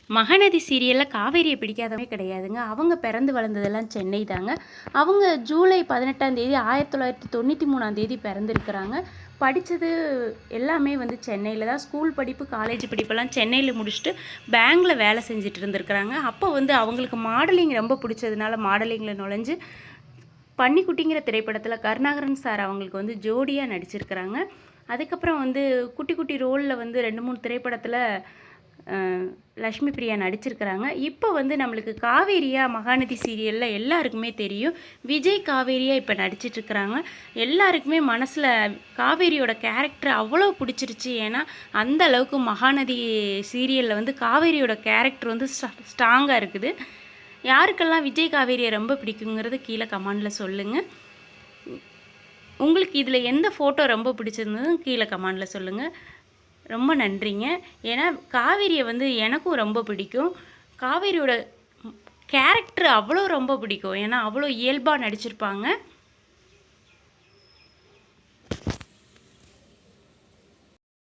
மகாநதி சீரியலில் காவேரியை பிடிக்காதவங்க கிடையாதுங்க. அவங்க பிறந்து வளர்ந்ததெல்லாம் சென்னை தாங்க. அவங்க ஜூலை 18ஆம் தேதி 1993ஆம் தேதி பிறந்திருக்கிறாங்க. படித்தது எல்லாமே வந்து சென்னையில் தான். ஸ்கூல் படிப்பு, காலேஜ் படிப்பெல்லாம் சென்னையில் முடிச்சுட்டு பேங்கில் வேலை செஞ்சுட்டு இருந்திருக்கிறாங்க. அப்போ வந்து அவங்களுக்கு மாடலிங் ரொம்ப பிடிச்சதுனால மாடலிங்கில் நுழைஞ்சு பன்னிக்குட்டிங்கிற திரைப்படத்தில் கருணாகரன் சார் அவங்களுக்கு வந்து ஜோடியாக நடிச்சிருக்கிறாங்க. அதுக்கப்புறம் வந்து குட்டி குட்டி ரோலில் வந்து 2-3 திரைப்படத்தில் லக்ஷ்மி பிரியா நடிச்சிருக்கிறாங்க. இப்போ வந்து நம்மளுக்கு காவேரியா மகாநதி சீரியலில் எல்லாருக்குமே தெரியும். விஜய் காவேரியா இப்போ நடிச்சிட்ருக்கிறாங்க. எல்லாருக்குமே மனசில் காவேரியோட கேரக்டர் அவ்வளோ பிடிச்சிருச்சு. ஏன்னா அந்த அளவுக்கு மகாநதி சீரியலில் வந்து காவேரியோட கேரக்டர் வந்து ஸ்ட்ராங்காக இருக்குது. யாருக்கெல்லாம் விஜய் காவேரியை ரொம்ப பிடிக்குங்கிறது கீழே கமெண்டில் சொல்லுங்கள். உங்களுக்கு இதில் எந்த ஃபோட்டோ ரொம்ப பிடிச்சிருந்ததும் கீழே கமெண்டில் சொல்லுங்கள். ரொம்ப நன்றிங்க. ஏன்னா காவேரியை வந்து எனக்கும் ரொம்ப பிடிக்கும். காவேரியோட கேரக்டர் அவ்வளோ ரொம்ப பிடிக்கும். ஏன்னா அவ்வளோ இயல்பாக நடிச்சிருப்பாங்க.